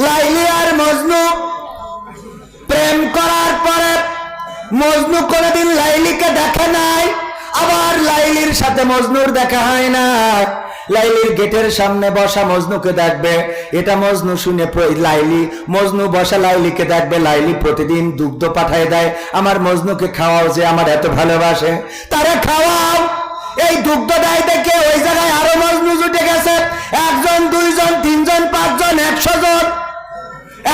লাইলি আর মজনু প্রেম করার পরে মজনু কোনদিন লাইলিকে দেখে নাই, আবার লাইলির সাথে মজনুর দেখা হয় না। লাইলির গেটের সামনে বসা মজনুকে দেখবে, এটা মজনু শুনে লাইলি মজনু বসা লাইলিকে দেখবে। লাইলি প্রতিদিন দুগ্ধ পাঠায় দেয়, আমার মজনুকে খাওয়াও, যে আমার এত ভালোবাসে তারা খাওয়াও। এই দুগ্ধ দেয় দেখে ওই জায়গায় আরো মজনু জুটে গেছে, 1 জন 2 জন 3 জন 5 জন 100 জন।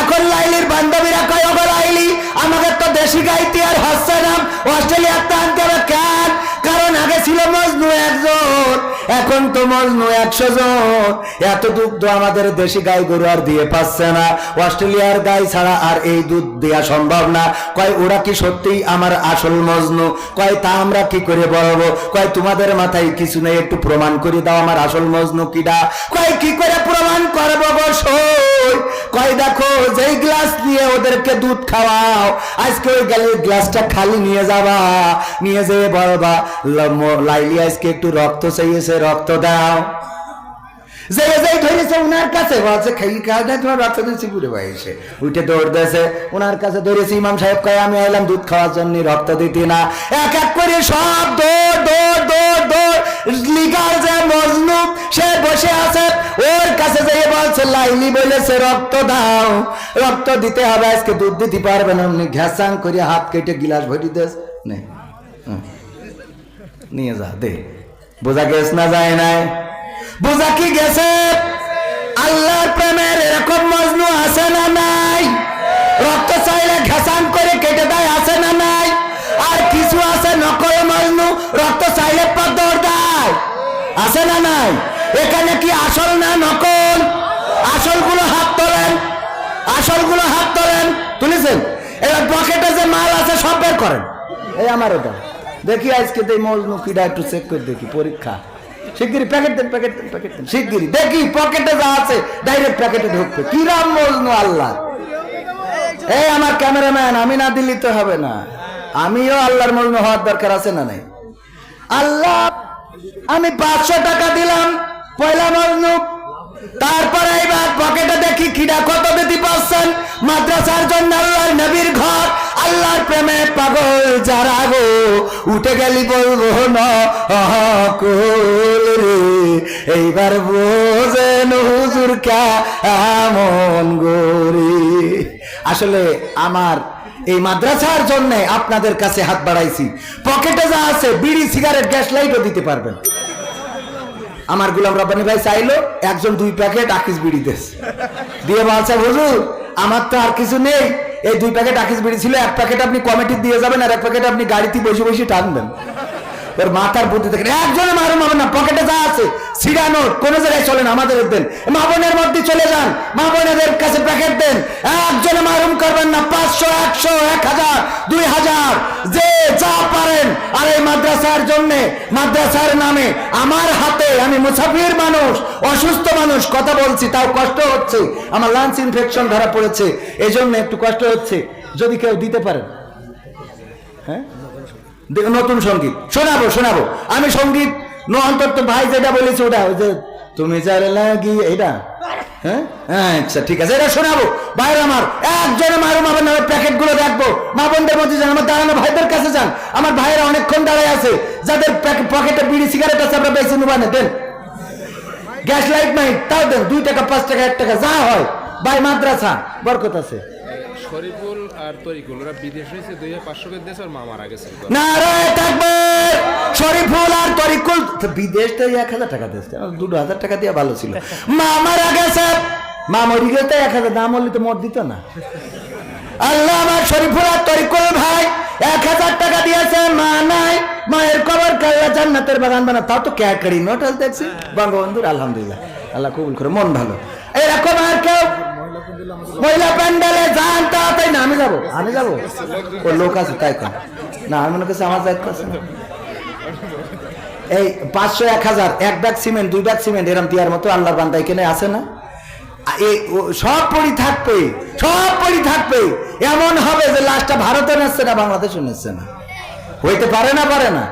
এখন লাইলির বান্ধবীরা কয়, ওগো লাইলি আমাকে তো দেশি গাইতে আর হচ্ছে না, অস্ট্রেলিয়াতে আনতে হবে কেন? কারণ আগে ছিল মজনু 1 জন, এখন তো মজনু 100 জন। এত দুধ আমাদের দেশি গাই গরু আর দিয়ে পাচ্ছে না, অস্ট্রেলিয়ার গাই ছাড়া আর এই দুধ দেওয়া সম্ভব না। কয় ওরা কি সত্যিই আমার আসল মজনু? কয় তা আমরা কি করে বলবো? কয় তোমাদের মাথায় কিছু নেই, একটু প্রমাণ করে দাও আমার আসল মজনু কিডা। কয় কি করে প্রমাণ করবো গো? কয় দেখো, যেই গ্লাস নিয়ে ওদেরকে দুধ খাওয়াও, আজকে ওই গ্লাসটা খালি নিয়ে যাবা, নিয়ে যেয়ে বলবা লাইলি আজকে একটু রক্ত চাইছে, রক্ত দাও। যে ধরেছে ওনার কাছে বলছে খাই খাওয়া দেয় তোমার রক্ত দিচ্ছি, পুরে বয়সে উঠে দৌড় দিয়েছে ওনার কাছে, ধরেছে ইমাম সাহেব কয় আমি এলাম দুধ খাওয়ার জন্য, রক্ত দিতে না। এক এক করে সব দৌড় দৌড় দৌড় দৌড়। লিগার যে মজনু সে বসে আছে, ওর কাছে যেয়ে বলছে লাইলি বলেছে রক্ত দাও, রক্ত দিতে হবে, আজকে দুধ দিতে পারবে না। এমনি ঘ্যাসাং করে হাত কেটে গিলাস ভরি দেশ, নিয়ে যা দে। বোঝা গেছ না যায় নাই? বোঝা কি গেছে? আল্লাহর প্রেমের এরকম মজনু আছে না নাই? রক্ত চাইলে ঘেসান করে কেটে দেয়, আছে না নাই? আর কিছু আছে নকল মজনু, রক্ত চাইলে পদ্মর দেয়, আছে না নাই? এখানে কি আসল না নকল? আসলগুলো হাত তোলেন, আসলগুলো হাত তোলেন। তুলেছেন? এবার পকেটে যে মাল আছে সব বের করেন। এই আমার ওটা দেখি আজকে মজনু কিডা, একটু চেক করে দেখি, পরীক্ষা। শিগগিরি প্যাকেট দেন, প্যাকেট দেন, প্যাকেট দেন, শিগগিরি দেখি পকেটে যা আছে ডাইরেক্ট প্যাকেটে ঢুকবে। কি রাম মজনু আল্লাহ! এই আমার ক্যামেরাম্যান, আমি না দিলি তো হবে না, আমিও আল্লাহর মজনু হওয়ার দরকার আছে না নাই? আল্লাহ আমি 500 টাকা দিলাম পয়লা মজনু, তারপরে এইবার পকেটে দেখি কিডা কত দিতে পারছেন। মাদ্রাসার জন্য আল্লাহর নবীর ঘর, আল্লাহর প্রেমে পাগল যারা গো, উঠে গেলি বলবো না রে, এইবার বোঝেন হুজুর কেমন গরি। আসলে আমার এই মাদ্রাসার জন্য আপনাদের কাছে হাত বাড়াইছি, পকেটে যা আছে বিড়ি সিগারেট গ্যাস লাইটও দিতে পারবেন। আমার গোলাম রব্বানী ভাই চাইলো 1 জন 2 প্যাকেট আকিস বিড়ি দেশ দিয়ে বলছে হুজুর আমার তো আর কিছু নেই, এই 2 প্যাকেট আকিস বিড়ি ছিল, 1 প্যাকেট আপনি কমিটি দিয়ে যাবেন আর 1 প্যাকেট আপনি গাড়িতে বসে বসে টানবেন। ওর মাথার বুদ্ধি দেখেন, একজনে মারুম হবে না, পকেটে যা আছে সিরা নোট কোন জায়গায় চলেন, আমাদের দেন, মা বোনের মধ্যে চলে যান, মা বোনেদের কাছে প্যাকেট দেন, একজনে মারুম করবেন না। 500 100 1000 2000 যে যা পারেন। আর এই মাদ্রাসার জন্য, মাদ্রাসার নামে আমার হাতে, আমি মুসাফির মানুষ, অসুস্থ মানুষ, কথা বলছি তাও কষ্ট হচ্ছে, আমার লাঞ্চ ইনফেকশন ধরা পড়েছে, এই জন্য একটু কষ্ট হচ্ছে, যদি কেউ দিতে পারেন। হ্যাঁ, নতুন সঙ্গীত শোনাবো শোনাবো আমি, সঙ্গীত অন্তত ভাই যেটা বলেছে ওটা, ওই যে তুমি চাইলে লাগি, এটা হ্যাঁ আচ্ছা ঠিক আছে, এটা শোনাবো। ভাইরা আমার একজনে মারুম হবে না, প্যাকেট গুলো দেখবো, মা বোনদের মধ্যে যান, আমার দাঁড়ানো ভাইদের কাছে যান, আমার ভাইয়েরা অনেকক্ষণ দাঁড়ায় আছে, যাদের পকেটে বিড়ি সিগারেট আছে আমরা বেশি নুবানে দেন, গ্যাস লাইট নাই তাও দেন, 2 টাকা 5 টাকা 1 টাকা যা হয়। ভাই মাদ্রাসা বরকত আছে। শরীফুল আর তরিকুল ওরা বিদেশ হয়েছে 2500 দেশ, আর মা মারা গেছে। নারায়ে তাকবীর! শরীফুল আর তরিকুল বিদেশ তো 1000 টাকা দিয়েছে, 2000 টাকা দিয়ে ভালো ছিল। মা মারা গেছে, মা মরি গেছে 1000, না মরলে তো মর দিত না। আল্লাহ আমার শরীফুল আর তরিকুল ভাই 1000 টাকা দিয়েছে, মা নাই, মায়ের কবর কাল্লা জান্নাতের বাগান বানা, তাও তো ক্যাকারি নোটাল দেখছি বঙ্গবন্ধুর, আলহামদুলিল্লাহ আল্লাহ কবুল করে, মন ভালো। এরকম আর কেউ মহিলা প্যান্ডেলে যান, তাই না আমি যাবো, আমি যাবো, ও লোক আছে তাই কর না, আমি মনে করছি আমার দায়িত্ব আছে। এই 500 1000 1 ব্যাগ সিমেন্ট 2 ব্যাগ সিমেন্ট এরম দেওয়ার মতো আল্লাহর বান্দা এখানে আছে না? সব পড়ি থাকবে, সব পড়ি থাকবে, এমন হবে যে লাস্টটা ভারতে নিচ্ছে না, বাংলাদেশে নিচ্ছে না, হইতে পারে না, পারে না।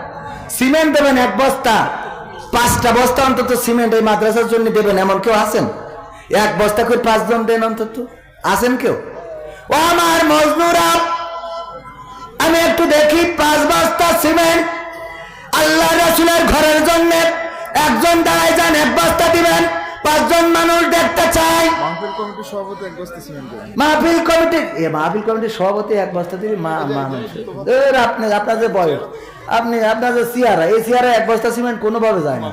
সিমেন্ট দেবেন 1 বস্তা, 5টা বস্তা অন্তত সিমেন্ট এই মাদ্রাসার জন্য দেবেন, এমন কেউ আছেন? এক বস্তা করে 5 জন দেন অন্তত, আছেন কেউ? ও আমার মজনুরা, আমি একটু দেখি 5 বস্তা সিমেন্ট আল্লাহ রাসূলের ঘরের জন্য একজন দাঁড়ায় যান, 1 বস্তা দিবেন। 5 জন মানুষ দেখতে চাই। মাহফিল কমিটির সভাপতি 1 বস্তা সিমেন্ট দেন। মাহফিল কমিটির সভাপতি 1 বস্তা দিবি? আপনার যে বয়স, আপনার যে চেহারা, এই চেহারা 1 বস্তা সিমেন্ট কোনোভাবে যায় না।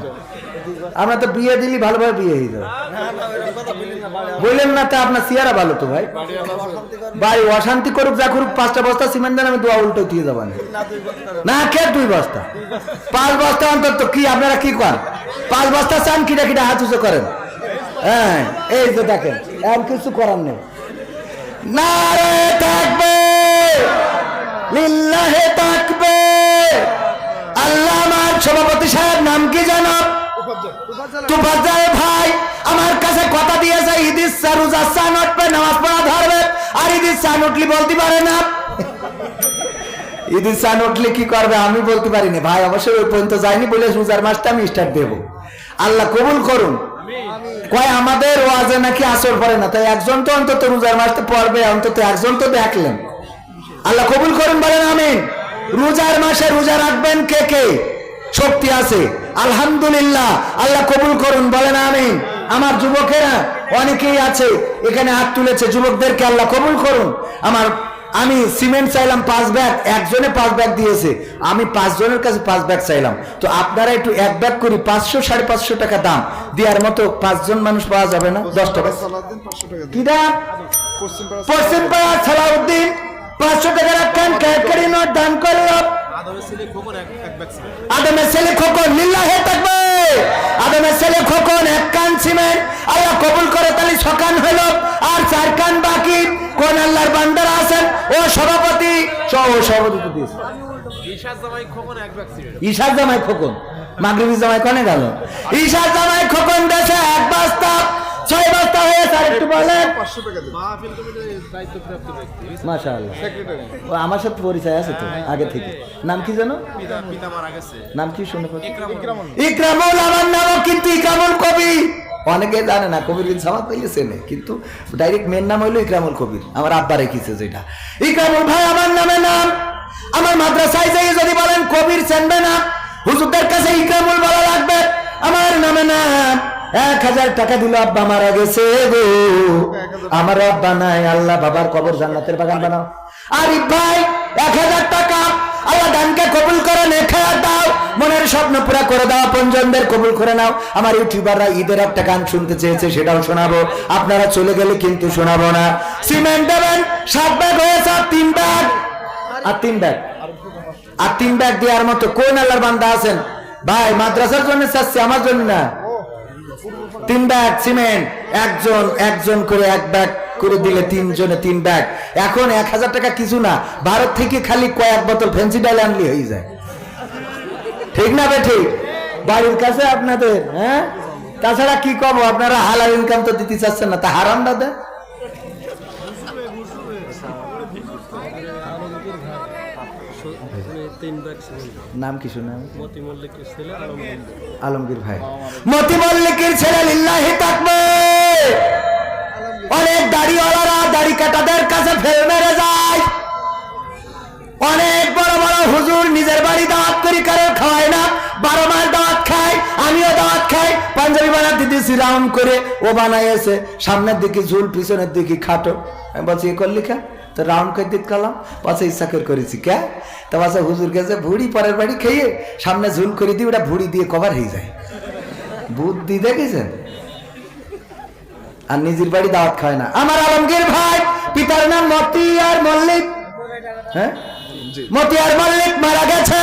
আমরা তো বিয়ে দিলি ভালোভাবে বিয়ে হয়ে যাবে, বললেন না? তা আপনার চেহারা ভালো তো ভাই। ভাই অশান্তি করুক যা করুক, 5টা বস্তা সিমেন্ট দেন, আমি দোয়া উল্টো দিয়ে যাবো না। কে 2 বস্তা? 5 বস্তা অন্তত। কি আপনারা কি করেন? 5 বস্তা চান, কিটা কিটা হাত উঁচু করেন। হ্যাঁ, এই যে দেখেন, আর কিছু করার নেই। নারে তাকবীর, লিল্লাহি তাকবীর। আল্লাহ, আমার সভাপতি সাহেব নাম কি জানো? তুফাজ্জল ভাই আমার কাছে কথা দিয়েছে, ঈদের রোজা চান উঠবে, নামাজ পড়া ধরবে। আর ঈদের চান উঠলি বলতে পারে না। ঈদের চান উঠলে কি করবে আমি বলতে পারি না ভাই, অবশ্যই ওই পর্যন্ত যাইনি বলে রোজার মাসটা আমি স্টার্ট দেবো। আল্লাহ কবুল করুন। কয় আমাদের ওয়াজে নাকি আসর পড়ে না, তাই একজন তো অন্তত রোজার মাসটা পড়বে, অন্তত একজন তো দেখলেন। আল্লাহ কবুল করুন, বলেন আমিন। রোজার মাসে রোজা রাখবেন কে কে? শক্তি আছে আলহামদুলিল্লাহ, আল্লাহ কবুল করুন, বলেন আমিন। আমার যুবকেরা অনেকেই আছে এখানে হাত তুলেছে, যুবকদেরকে আল্লাহ কবুল করুন। আমি সিমেন্ট চাইলাম 5 ব্যাগ, একজনে 5 ব্যাগ দিয়েছে। আমি 5 জনের কাছে 5 ব্যাগ চাইলাম, তো আপনারা একটু 1 ব্যাগ করি 500 550 টাকা দাম দেওয়ার মতো 5 জন মানুষ পাওয়া যাবে না? 10 টাকা কি দাম? পশ্চিম পাড়া সালাউদ্দিন 500 টাকা রাখেন, ক্যাডকারি নোট দান করলো। আদমের ছেলে খোকন, লিল্লাহি তাকবীর। আদমের ছেলে খোকন 1 কান সিমেন্ট, আল্লাহ কবুল করে, তাহলে 6 কান হলো, আর 4 কান বাকি। কোন আল্লাহর বান্দারা আছেন? ও সভাপতি, সভাপতি তো দিয়েছে ঈশার জামাই খোকন, মাগরিবি জামাই কোনে গেল? ঈশার জামাই খোকন দেশে 1 বস্তা 6 বস্তা হয়েছে। আর একটু বলেন। 500 টাকা দেন। মাশাআল্লাহ, ও আমার সাথে পরিচয় আছে তো আগে থেকে। নাম কি জানো? নাম কি শুনে? ইকরামুল। আমার নামও কিন্তু ইকরামুল কবি। অনেকে জানে না, কবির বিন সামাদ পাইলেছে না, কিন্তু ডাইরেক্ট মেন নাম হইলো ইকরামুল কবির। আমার আব্বা রেখেছে যেটা ইকরামুল ভাই আমার নামে নাম। আমার মাদ্রাসায় যাই যদি বলেন কবির চেনবে না, হুজুরদের কাছে ইকরামুল বলা লাগবে। আমার নামে নাম। 1000 টাকা দিল, আব্বা মারা গেছে গো, আমার আব্বা নাই, আল্লাহ বাবার কবর জান্নাতের বাগান বানাও। আরিফ ভাই 1000 টাকা, আল্লাহ দানকে কবুল করে, নেখায়া দাও, মনের স্বপ্ন পুরা করে দাও, আপনজনদের কবুল করে নাও। আমার ইউটিউবাররা ঈদের একটা গান শুনতে চেয়েছে, সেটাও শোনাবো, আপনারা চলে গেলে কিন্তু শোনাবো না। সিমেন্ট দেবেন 7 ব্যাগ হয়েছে, 3 ব্যাগ আর 3 ব্যাগ আর 3 ব্যাগ দেওয়ার মতো কোন আল্লাহর বান্দা আছেন? ভাই মাদ্রাসার জন্য চাচ্ছি, আমার জন্য না। 3 ব্যাগ সিমেন্ট, একজন করে 1 ব্যাগ করে দিলে 3 জনে 3 ব্যাগ। এখন 1000 টাকা কিছু না, ভারত থেকে খালি কয়েক বোতল ফেন্সি ডাল আনলি হয়ে যায়, ঠিক না বে? ঠিক বাড়ির কাছে আপনাদের। হ্যাঁ, তাছাড়া কি কব, আপনারা হালাল ইনকাম তো দিতে চাচ্ছেন না, তা হারাম দাদা। নাম কি শুনে? আলমগীর ভাই, মতি মল্লিকের ছেলে, লিল্লাহি তাকবীর। অনেক দাড়িওয়ালারা দাড়ি কাটাদের কাছে ফেল মেরে যায়। অনেক বড় বড় হুজুর নিজের বাড়ি দাওয়াত করি, কারো খাওয়ায় না, 12 মাস দাওয়াত খায়, আমিও দাওয়াত খাই। পাঞ্জাবি বানাতে দিয়েছি রাউন্ড করে, ও বানাইছে সামনের দিকে ঝুল, পিছনের দিকে খাটো। আমি বলছি এ করলি খা, তো রাউন্ড করে দিতে গেলাম, পাশে ইচ্ছা করেছি কে, তো পাশে হুজুর গেছে ভুড়ি পরের বাড়ি খেয়ে সামনে ঝুল করে দিই, ওটা ভুড়ি দিয়ে কভার হয়ে যায়। বুদ্ধি দেখেছেন? আর নিজের বাড়ি দাওয়াত খায় না। আমার আলমগীর ভাই, পিতার নাম মতিয়ার মল্লিক। হ্যাঁ, মতিয়ার মল্লিক মারা গেছে।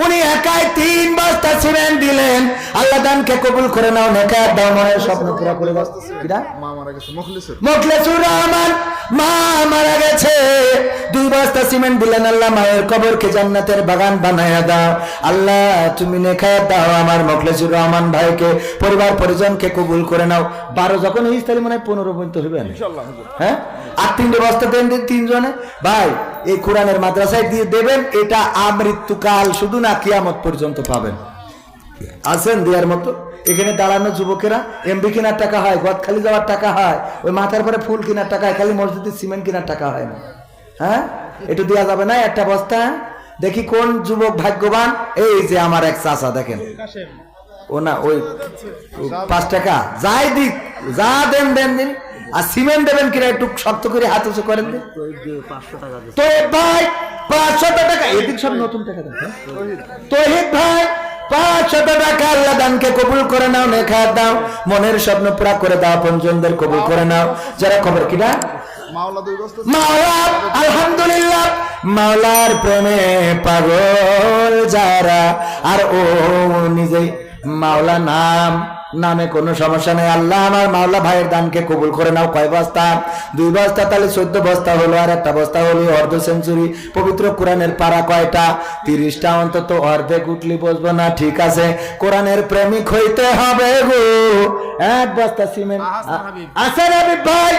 উনি একাই 3 বস্তা সিমেন্ট দিলেন। আল্লাহ দানকে কবুল করে নাও, নেকাত দাও, মনের স্বপ্ন পুরো করে দাও। কিরা মা মারা গেছে, মুখলেসুর রহমান মা মারা গেছে। 2 বস্তা সিমেন্ট দিলেন। আল্লাহ মায়ের কবরকে জান্নাতের বাগান বানায়া দাও। আল্লাহ তুমি নেকাত দাও আমার মুখলেসুর রহমান ভাইকে, পরিবার পরিজনকে কবুল করে নাও। 12 যখন হইস তাহলে মনে হয় 15 পর্যন্ত হবে ইনশাআল্লাহ। হ্যাঁ, আর 3টে বস্তা দেন 3 জনে। ভাই এই কোরআনের মাদ্রাসায় দিয়ে দেবেন, এটা আমৃত্যুকাল শুধু না, কিয়ামত পর্যন্ত পাবেন। আছেন দেওয়ার মতো? এখানে দাঁড়ানো যুবকেরা এমবি কেনার টাকা হয়, গদখালি যাওয়ার টাকা হয়, ওই মাথার পরে ফুল কেনার টাকা হয়, খালি মসজিদে সিমেন্ট কেনার টাকা হয় না। হ্যাঁ, একটু দেওয়া যাবে না একটা বস্তা? দেখি কোন যুবক ভাগ্যবান। এই যে আমার এক চাচা দেখেন, ও না ওই 5 টাকা যাই দিক, যা দেন দেন দিন। আর সিমেন্ট দেবেন কিনা একটু শক্ত করে হাত উঁচু করেন দিন। তো ভাই 500 টাকা, এদিক সব নতুন টাকা দেন। তহিদ ভাই 500 টাকা আল্লাহ দানকে কবুল করে নাও, নেখাত দাও, মনের স্বপ্ন পুরা করে দাও, পঞ্চমদের কবুল করে নাও। যারা খবর কিনা মাওলা 2 বস্তা মাওলা, আলহামদুলিল্লাহ, মাওলার প্রেমে পাগল যারা, আর ও নিজেই মাওলা নামে কোনো সমস্যা নেই। আল্লাহ আমার মাওলা ভাইয়ের দানকে কবুল করে নাও। কয় বস্তা? 2 বস্তা, তাহলে 14 বস্তা হলো। আর একটা বস্তা হলো অর্ধ সেঞ্চুরি। পবিত্র কোরআনের পারা কয়টা? 30টা। অন্তত অর্ধেক উঠলি বসবো না, ঠিক আছে? কোরআনের প্রেমিক হইতে হবে গো। 1 বস্তা সিমেন্ট। আচ্ছা হাবিব ভাই